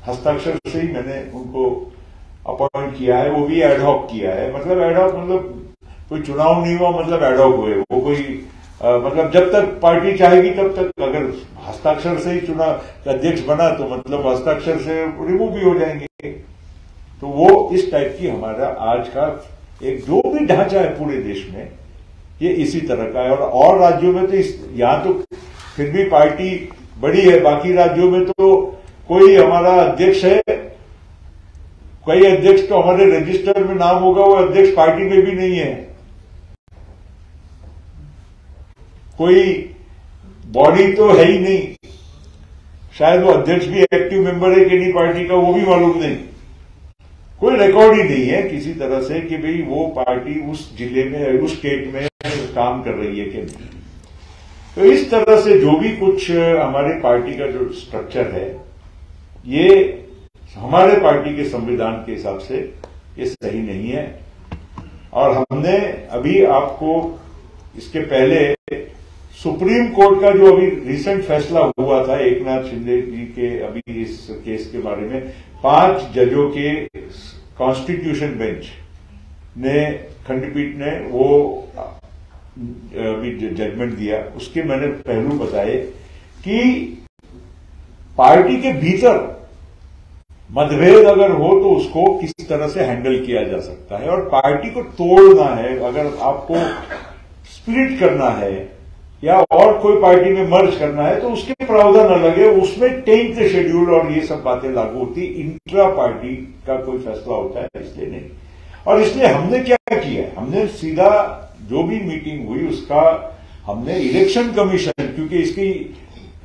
Speaker 1: हस्ताक्षर से ही मैंने उनको अपॉइंट किया है, वो भी एडहॉक किया है। मतलब एडहॉक मतलब कोई चुनाव नहीं हुआ मतलब एडहॉक हुए, वो कोई मतलब जब तक पार्टी चाहेगी तब तक, अगर हस्ताक्षर से ही चुनाव अध्यक्ष बना तो मतलब हस्ताक्षर से रिमूव भी हो जाएंगे। तो वो इस टाइप की हमारा आज का एक जो भी ढांचा है पूरे देश में, ये इसी तरह का है। और राज्यों में तो यहां तो फिर भी पार्टी बड़ी है, बाकी राज्यों में तो कोई हमारा अध्यक्ष है, कोई अध्यक्ष तो हमारे रजिस्टर में नाम होगा, वो अध्यक्ष पार्टी में भी नहीं है। कोई बॉडी तो है ही नहीं, शायद वो अध्यक्ष भी एक्टिव मेंबर है कि नहीं पार्टी का, वो भी मालूम नहीं। कोई रिकॉर्ड ही नहीं है किसी तरह से कि भाई वो पार्टी उस जिले में, उस स्टेट में काम कर रही है कि नहीं। तो इस तरह से जो भी कुछ हमारी पार्टी का जो स्ट्रक्चर है, ये हमारे पार्टी के संविधान के हिसाब से ये सही नहीं है। और हमने अभी आपको इसके पहले सुप्रीम कोर्ट का जो अभी रिसेंट फैसला हुआ था एकनाथ शिंदे जी के अभी इस केस के बारे में, 5 जजों के कॉन्स्टिट्यूशन बेंच ने, खंडपीठ ने वो अभी जजमेंट दिया। उसके मैंने पहलू बताए कि पार्टी के भीतर मतभेद अगर हो तो उसको किस तरह से हैंडल किया जा सकता है, और पार्टी को तोड़ना है, अगर आपको स्प्लिट करना है या और कोई पार्टी में मर्ज करना है तो उसके प्रावधान अलग है, उसमें 10th शेड्यूल और ये सब बातें लागू होती। इंट्रा पार्टी का कोई फैसला होता है, इसलिए नहीं। और इसलिए हमने क्या किया, हमने सीधा जो भी मीटिंग हुई उसका हमने इलेक्शन कमीशन, क्योंकि इसकी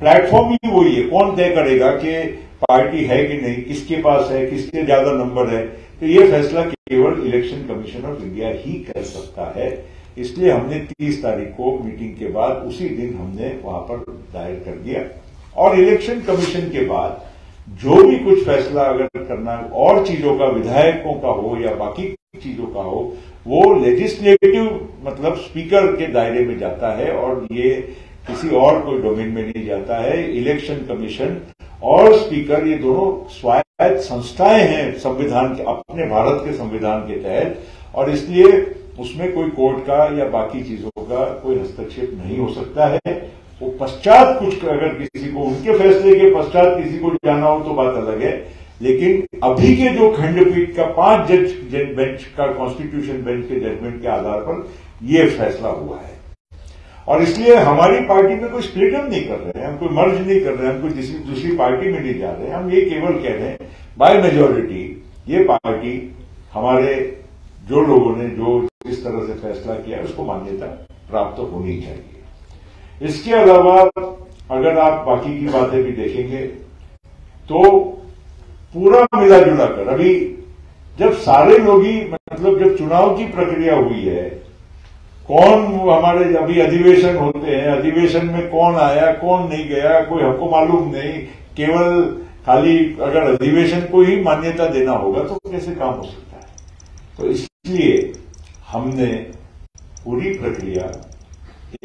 Speaker 1: प्लेटफॉर्म ही वही है, कौन तय करेगा कि पार्टी है कि नहीं, किसके पास है, किसके ज्यादा नंबर है, तो ये फैसला केवल इलेक्शन कमीशन ऑफ इंडिया ही कर सकता है। इसलिए हमने 30 तारीख को मीटिंग के बाद उसी दिन हमने वहां पर दायर कर दिया। और इलेक्शन कमीशन के बाद जो भी कुछ फैसला अगर करना और चीजों का, विधायकों का हो या बाकी चीजों का हो, वो लेजिस्लेटिव मतलब स्पीकर के दायरे में जाता है और ये किसी और कोई डोमेन में नहीं जाता है। इलेक्शन कमीशन और स्पीकर ये दोनों स्वायत्त संस्थाएं हैं संविधान के, अपने भारत के संविधान के तहत, और इसलिए उसमें कोई कोर्ट का या बाकी चीजों का कोई हस्तक्षेप नहीं हो सकता है। वो पश्चात कुछ अगर किसी को, उनके फैसले के पश्चात किसी को जाना हो तो बात अलग है, लेकिन अभी के जो खंडपीठ का 5 जज बेंच का कॉन्स्टिट्यूशन बेंच के जजमेंट के आधार पर यह फैसला हुआ है। और इसलिए हमारी पार्टी में कोई स्प्लिट अप नहीं कर रहे हैं, हम कोई मर्ज नहीं कर रहे हैं, हम कोई दूसरी पार्टी में नहीं जा रहे हैं। हम ये केवल कह रहे हैं बाय मेजोरिटी ये पार्टी, हमारे जो लोगों ने जो इस तरह से फैसला किया उसको मान्यता प्राप्त होनी चाहिए। इसके अलावा अगर आप बाकी की बातें भी देखेंगे तो पूरा मिला जुला कर अभी जब सारे लोग ही, मतलब जब चुनाव की प्रक्रिया हुई है, कौन हमारे अभी अधिवेशन होते हैं, अधिवेशन में कौन आया कौन नहीं गया कोई हमको मालूम नहीं, केवल खाली अगर अधिवेशन को ही मान्यता देना होगा तो कैसे काम हो सकता है। तो इसलिए हमने पूरी प्रक्रिया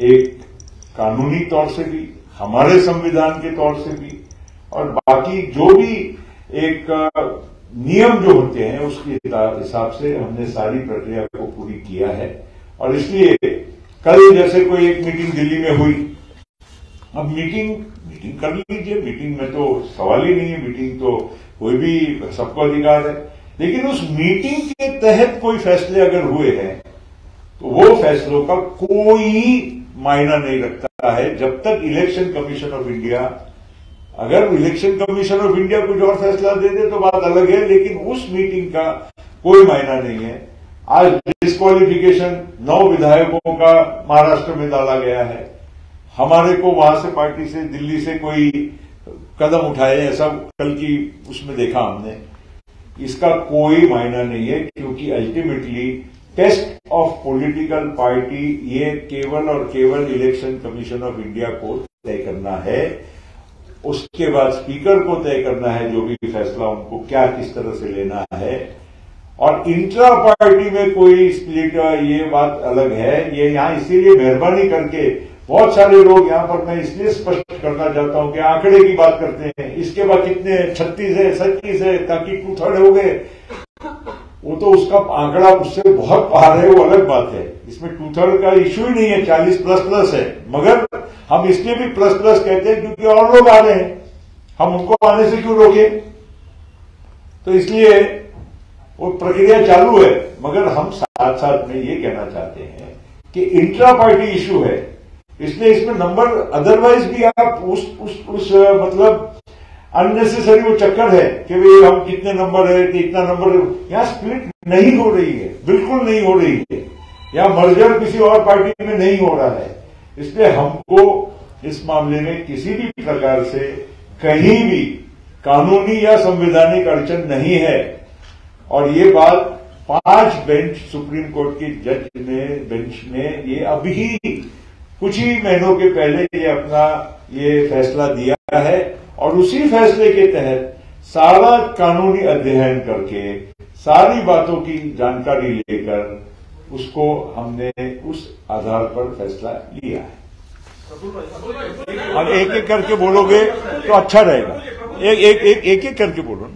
Speaker 1: एक कानूनी तौर से भी, हमारे संविधान के तौर से भी, और बाकी जो भी एक नियम जो होते हैं उसके हिसाब से हमने सारी प्रक्रिया को पूरी किया है। और इसलिए कल जैसे कोई एक मीटिंग दिल्ली में हुई, अब मीटिंग कर लीजिए, मीटिंग में तो सवाल ही नहीं है, मीटिंग तो कोई भी, सबको अधिकार है, लेकिन उस मीटिंग के तहत कोई फैसले अगर हुए हैं तो वो फैसलों का कोई मायना नहीं रखता है जब तक इलेक्शन कमीशन ऑफ इंडिया अगर इलेक्शन कमीशन ऑफ इंडिया कुछ और फैसला दे दे तो बात अलग है, लेकिन उस मीटिंग का कोई मायना नहीं है। आज डिस्क्वालिफिकेशन 9 विधायकों का महाराष्ट्र में डाला गया है। हमारे को वहां से पार्टी से दिल्ली से कोई कदम उठाए ऐसा कल की उसमें देखा हमने। इसका कोई मायना नहीं है, क्योंकि ultimately test of political party ये केवल और केवल इलेक्शन कमीशन ऑफ इंडिया को तय करना है। उसके बाद स्पीकर को तय करना है जो भी फैसला उनको क्या किस तरह से लेना है। और इंट्रा पार्टी में कोई स्प्लिट, ये बात अलग है। ये यहां इसीलिए मेहरबानी करके बहुत सारे लोग यहां पर, मैं इसलिए स्पष्ट करना चाहता हूं कि आंकड़े की बात करते हैं, इसके बाद कितने 36 है 37 है ताकि 2/3 हो गए, वो तो उसका आंकड़ा उससे बहुत पार है, वो अलग बात है। इसमें 2/3 का इश्यू ही नहीं है, 40++ है। मगर हम इसलिए भी प्लस कहते हैं क्योंकि और लोग आ रहे हैं, हम उनको आने से क्यों रोके। तो इसलिए वो प्रक्रिया चालू है। मगर हम साथ साथ में ये कहना चाहते हैं कि इंट्रा पार्टी इश्यू है, इसलिए इसमें नंबर, अदरवाइज भी आप उस मतलब अननेसेसरी वो चक्कर है कि भाई हम कितने नंबर है, इतना नंबर, यहां स्प्लिट नहीं हो रही है, बिल्कुल नहीं हो रही है। यहां मर्जर किसी और पार्टी में नहीं हो रहा है। इसलिए हमको इस मामले में किसी भी प्रकार से कहीं भी कानूनी या संवैधानिक अड़चन नहीं है। और ये बात 5 बेंच सुप्रीम कोर्ट की बेंच ने ये अभी कुछ ही महीनों के पहले ये अपना ये फैसला दिया है। और उसी फैसले के तहत सारा कानूनी अध्ययन करके सारी बातों की जानकारी लेकर उसको हमने उस आधार पर फैसला लिया है। अब एक एक करके बोलोगे तो अच्छा रहेगा। एक करके बोलो।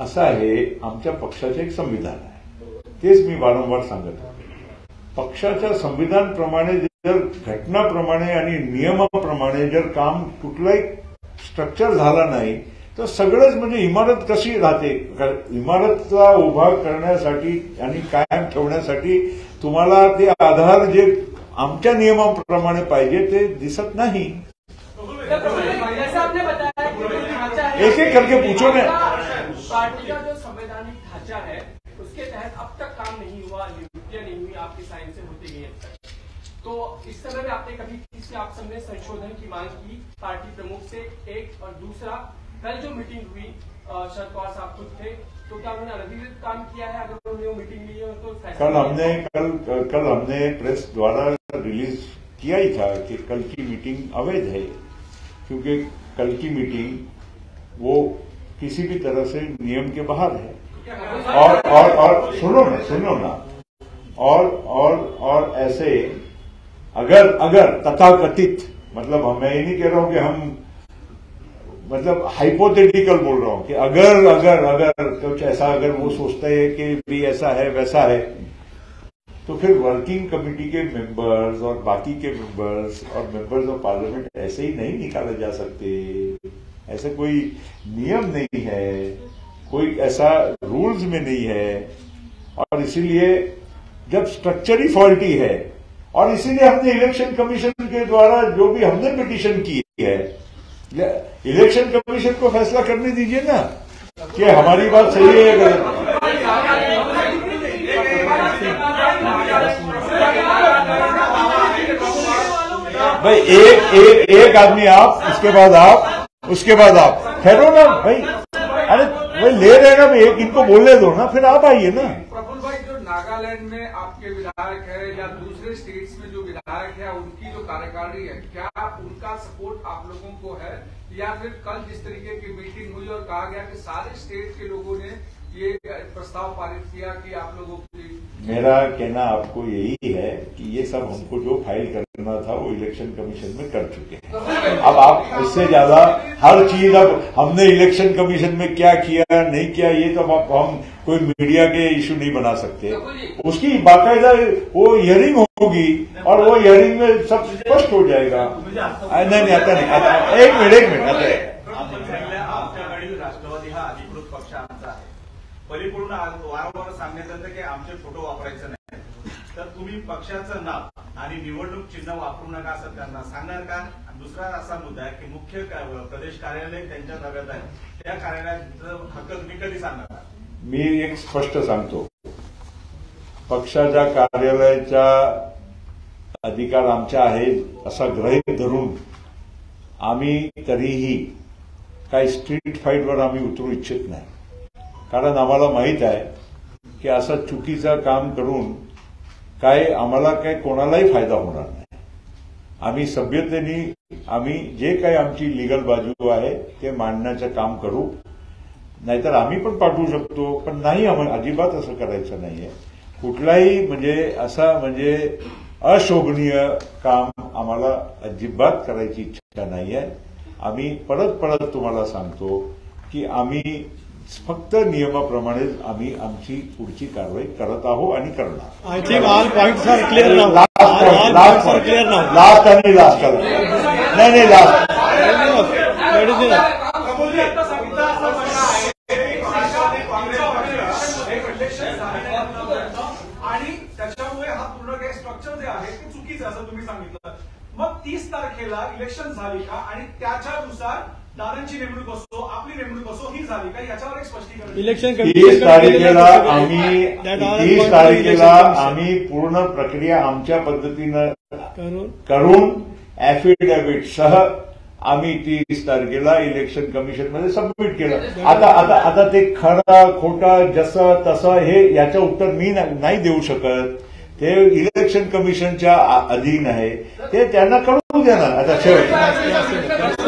Speaker 1: असं आहे, आमच्या पक्षाचे एक संविधान आहे, तेच मी वारंवार सांगत आहे। पक्षाच्या संविधानप्रमाणे जर घटनाप्रमाणे आणि नियमाप्रमाणे जर काम कुठलाही स्ट्रक्चर झाला नाही तर सगळंच म्हणजे इमारत कशी राहते। इमारतला उभा करण्यासाठी आणि कायम ठेवण्यासाठी तुम्हाला ते आधार जे आमच्या नियमाप्रमाणे पाहिजे ते दिसत नाही। एक एक करके पूछो ना।
Speaker 2: पार्टी का जो संवैधानिक ढांचा है उसके तहत अब तक काम नहीं हुआ, नियुक्तियां नहीं हुई, आपकी साइन से होती गई है। तो इस समय में आपने कभी इसमें आप सबने संशोधन की मांग की पार्टी प्रमुख से, एक, और दूसरा कल जो मीटिंग हुई शरद पवार साहब खुद थे, तो क्या उन्होंने अनधिकृत काम किया है? अगर उन्होंने वो मीटिंग ली है तो
Speaker 1: कल हमने प्रेस द्वारा रिलीज किया ही था कि कल की मीटिंग अवैध है, क्योंकि कल की मीटिंग वो किसी भी तरह से नियम के बाहर है। और सुनो ना और ऐसे अगर तथाकथित, मतलब मैं ये नहीं कह रहा हूं कि हम, मतलब हाइपोथेटिकल बोल रहा हूं कि अगर कुछ ऐसा, अगर वो सोचता है कि भी ऐसा है वैसा है, तो फिर वर्किंग कमेटी के मेंबर्स और बाकी के मेंबर्स और मेंबर्स ऑफ पार्लियामेंट ऐसे ही नहीं निकाले जा सकते। ऐसे कोई नियम नहीं है, कोई ऐसा रूल्स में नहीं है। और इसीलिए जब स्ट्रक्चर ही फॉल्टी है, और इसीलिए हमने इलेक्शन कमीशन के द्वारा जो भी हमने पिटीशन की है, इलेक्शन कमीशन को फैसला करने दीजिए ना कि हमारी बात सही है या गलत है। भाई एक आदमी आप, उसके बाद आप ठहरो ना भाई। अरे भाई ले रहे ना, एक इनको बोलने दो ना, फिर आप आइए ना।
Speaker 3: प्रफुल्ल भाई, जो नागालैंड में आपके विधायक है या दूसरे स्टेट्स में जो विधायक है, उनकी जो कार्यकारिणी है, क्या उनका सपोर्ट आप लोगों को है, या फिर कल जिस तरीके की मीटिंग हुई और कहा गया कि सारे स्टेट के लोगों ने ये प्रस्ताव पारित किया कि आप लोगों की,
Speaker 1: मेरा कहना आपको यही है कि ये सब हमको जो फाइल करना था वो इलेक्शन कमीशन में कर चुके हैं। अब आप इससे ज्यादा हर चीज, अब हमने इलेक्शन कमीशन में क्या किया नहीं किया, ये तो अब हम कोई मीडिया के इश्यू नहीं बना सकते। उसकी बाकायदा वो हियरिंग होगी और वो हियरिंग में सब स्पष्ट हो जाएगा। नहीं आता नहीं। एक मिनिट आता है।
Speaker 4: आमच्याकडील राष्ट्रवादी हा अधिकृत पक्ष आमचा आहे। परिपूर्ण वारंवार सांगण्यात येतं की आमचे फोटो वापरायचे नाही। तर तुम्ही पक्षाचं नाव आणि निवडणूक चिन्ह वापरू नका असं त्यांना सांगणार का? दुसरा असा मुद्दा आहे की मुख्य प्रदेश कार्यालय त्यांच्या ताब्यात आहे, त्या कार्यालयाचा हक्क तुम्ही कधी सांगणार?
Speaker 1: मी एक स्पष्ट सांगतो, पक्षाच्या कार्यालयाचा अधिकार आमच्या आहे असा गृहीत धरून आम्ही तरीही काही स्ट्रीट फाईटवर आम्ही उतरू इच्छित नाही. कारण आम्हाला माहित आहे की असं चुकीचं काम करून आम्हाला कोणालाही फायदा होणार नाही. आम्ही सभ्यतेने आम्ही जे काही आमची लिगल बाजू आहे ते मांडण्याचं काम करू. नाहीतर आम्ही पण पाठवू शकतो, पण नाही, आम्हाला अजिबात असं करायचं नाहीये. कुठलाही असा अशोभनीय काम आम्हाला अजिबात करायची इच्छा नाहीये. आम्ही परत तुम्हाला सांगतो की आम्ही फक्त नियमाप्रमाणेच आम्ही आमची पुढची कारवाई करत आहोत आणि करणार.
Speaker 5: I think all points are clear now.
Speaker 1: Last आणि लास्ट नाही लास्ट
Speaker 3: आणि त्याच्यामुळे हा पूर्ण काही स्ट्रक्चर जे आहे ते चुकीचं असं तुम्ही सांगितलं. मग 30 तारखेला इलेक्शन झाली का आणि त्याच्यानुसार दादांची नेमणूक असो आपली नेमणूक असो ही झाली का, याच्यावर एक स्पष्टीकरण.
Speaker 5: इलेक्शन
Speaker 1: 30 तारखेला आम्ही पूर्ण प्रक्रिया आमच्या पद्धतीनं करून ऍफिडेव्हिट सह आम्ही 30 तारखेला इलेक्शन कमिशनमध्ये सबमिट केलं. आता ते खरं खोटं जसं तसं हे याचं उत्तर मी नाही देऊ शकत. ते इलेक्शन कमिशनच्या अधीन आहे, ते त्यांना कळू देणार. आता शेवट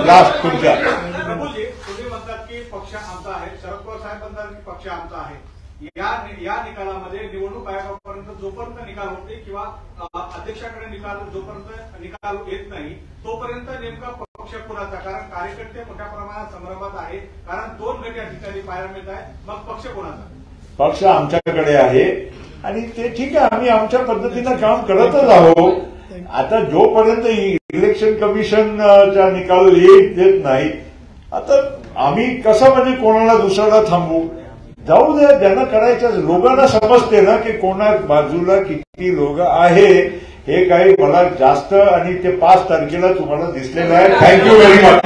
Speaker 1: लास्ट तुमच्या
Speaker 3: तुम्ही म्हणतात की पक्ष आमचा आहे, शरद पवार साहेब म्हणतात की पक्ष आमचा आहे. या निकालामध्ये निवडणूक आयोगापर्यंत जोपर्यंत निकाल होते किंवा अध्यक्षाकडे जोपर्यंत निकाल येत नाही तोपर्यंत नेमका पक्ष कुणाचा? कारण कार्यकर्ते मोठ्या प्रमाणात संभ्रमात आहे, कारण 2 गट या ठिकाणी पाहायला मिळत आहे. मग पक्ष कोणाचा?
Speaker 1: पक्ष आमच्याकडे आहे आणि ते ठीक आहे, आम्ही आमच्या पद्धतीनं काम करतच आहोत. आता जोपर्यंत इलेक्शन कमिशनचा निकाल येत नाही, आता आम्ही कसं कोणाला दुसऱ्याला थांबू? जाऊ दे, ज्यांना करायचं. लोकांना समजते ना की कोणा बाजूला किती लोक आहे. हे काही मला जास्त आणि ते 5 तारखेला तुम्हाला दिसलेलं आहे. Thank you very much.